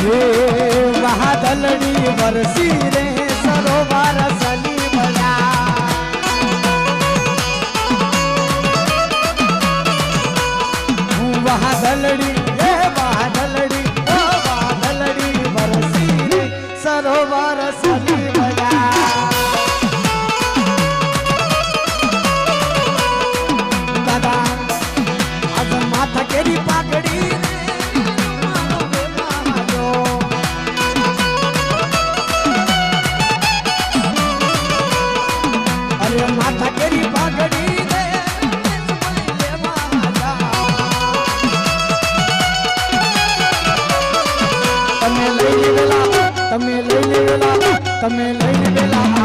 વાદળડી વરસી રે સરોવર સલી બળ્યા વાદળડી વરસી રે સરોવર સલી બળ્યા દાદા આજ માથા કેરી પાઘડી માથા કેરી પાઘડી રે તમે લઈ લેલા